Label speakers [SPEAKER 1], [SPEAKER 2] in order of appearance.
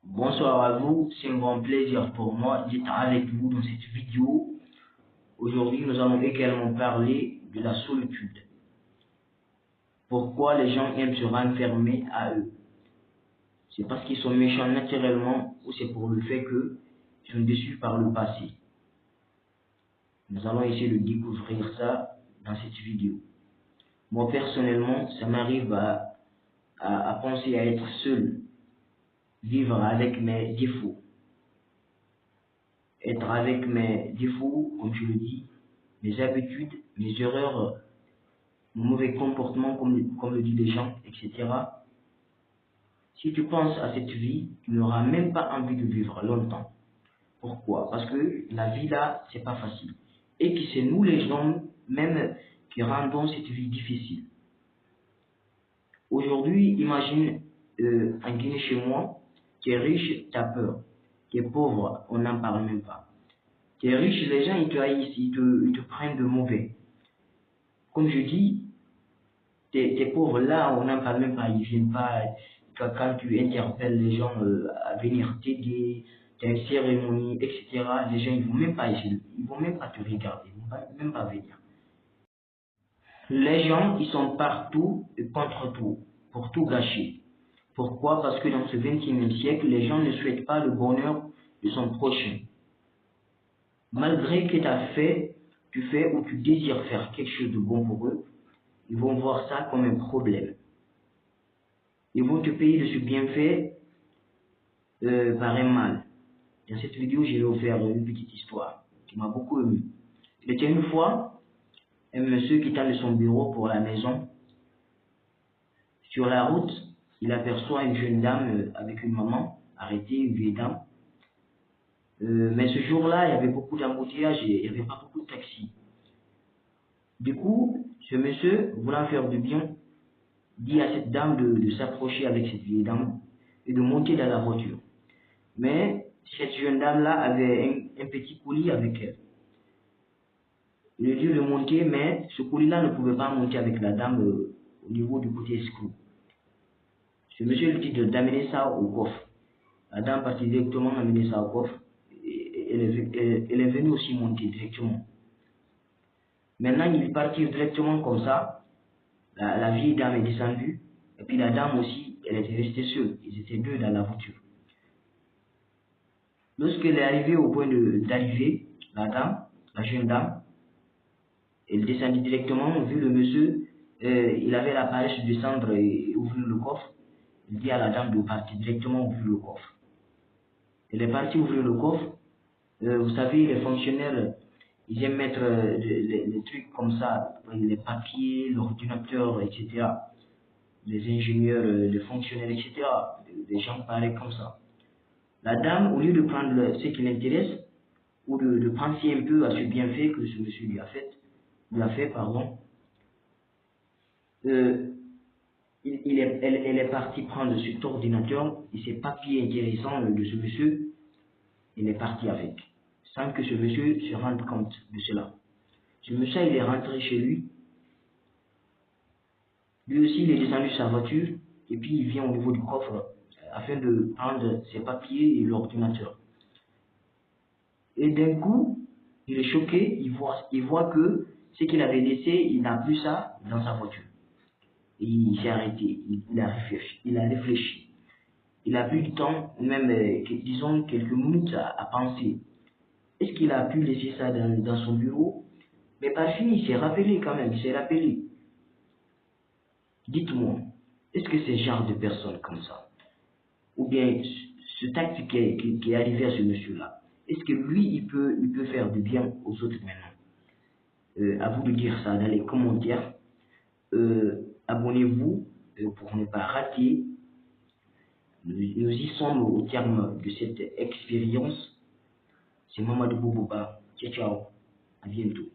[SPEAKER 1] Bonsoir à vous, c'est un grand plaisir pour moi d'être avec vous dans cette vidéo. Aujourd'hui, nous allons également parler de la solitude. Pourquoi les gens aiment se renfermer à eux? C'est parce qu'ils sont méchants naturellement ou c'est pour le fait qu'ils sont déçus par le passé? Nous allons essayer de découvrir ça dans cette vidéo. Moi, personnellement, ça m'arrive à penser à être seul, vivre avec mes défauts. Être avec mes défauts, comme je le dis, mes habitudes, mes erreurs, mon mauvais comportement, comme le disent les gens, etc. Si tu penses à cette vie, tu n'auras même pas envie de vivre longtemps. Pourquoi? Parce que la vie là, c'est pas facile. Et que c'est nous les gens, même, qui rendons cette vie difficile. Aujourd'hui, imagine un Guinée chez moi, qui est riche, tu as peur. Qui est pauvre, on n'en parle même pas. Tu es riche, les gens ils te haïssent, ils te prennent de mauvais. Comme je dis, tes pauvres là, on n'en parle même pas, ils viennent pas. Quand tu interpelles les gens à venir t'aider, t'as une cérémonie, etc., les gens ils vont même pas essayer, ils vont même pas te regarder, ils vont même pas venir. Les gens, ils sont partout et contre tout, pour tout gâcher. Pourquoi? Parce que dans ce 21e siècle, les gens ne souhaitent pas le bonheur de son prochain. Malgré que tu fais ou tu désires faire quelque chose de bon pour eux, ils vont voir ça comme un problème. Ils vont te payer de ce bienfait par un mal. Dans cette vidéo, je vais vous faire une petite histoire qui m'a beaucoup ému. Il était une fois un monsieur qui était de son bureau pour la maison. Sur la route, il aperçoit une jeune dame avec une maman arrêtée, une vieille dame. Mais ce jour-là, il y avait beaucoup d'embouteillages et il n'y avait pas beaucoup de taxis. Du coup, ce monsieur, voulant faire du bien, dit à cette dame de s'approcher avec cette vieille dame et de monter dans la voiture. Mais cette jeune dame-là avait un petit colis avec elle. Il a dû le monter, mais ce colis-là ne pouvait pas monter avec la dame au niveau du côté escroc. Ce monsieur lui dit d'amener ça au coffre. La dame partit directement amener ça au coffre. Et elle est venue aussi monter directement. Maintenant, ils partirent directement comme ça. La vieille dame est descendue. Et puis la dame aussi, elle était restée seule. Ils étaient deux dans la voiture. Lorsqu'elle est arrivée au point d'arriver, la jeune dame, elle descendit directement, vu le monsieur, il avait la paresse de descendre et ouvrir le coffre. Il dit à la dame de partir directement ouvrir le coffre. Elle est partie ouvrir le coffre. Vous savez, les fonctionnaires, ils aiment mettre les trucs comme ça, les papiers, l'ordinateur, etc. Les ingénieurs, les fonctionnaires, etc. Les gens pareils comme ça. La dame, au lieu de prendre ce qui l'intéresse, ou de penser un peu à ce bienfait que ce monsieur lui a fait, elle est partie prendre cet ordinateur et ces papiers intéressants de ce monsieur, elle est partie avec, sans que ce monsieur se rende compte de cela. Ce monsieur, il est rentré chez lui, lui aussi il est descendu de sa voiture, et puis il vient au niveau du coffre afin de prendre ses papiers et l'ordinateur. Et d'un coup, il est choqué, il voit que ce qu'il avait laissé, il n'a plus ça dans sa voiture. Et il s'est arrêté, il a réfléchi. Il a pris du temps, même disons quelques minutes à penser. Est-ce qu'il a pu laisser ça dans son bureau? Mais par fini, il s'est rappelé quand même, il s'est rappelé. Dites-moi, est-ce que c'est ce genre de personne comme ça? Ou bien cet acte qui est arrivé à ce monsieur-là, est-ce que lui, il peut faire du bien aux autres maintenant? À vous de dire ça dans les commentaires. Abonnez-vous pour ne pas rater. Nous y sommes au terme de cette expérience. C'est Mamadou Boubouba. Ciao, ciao. À bientôt.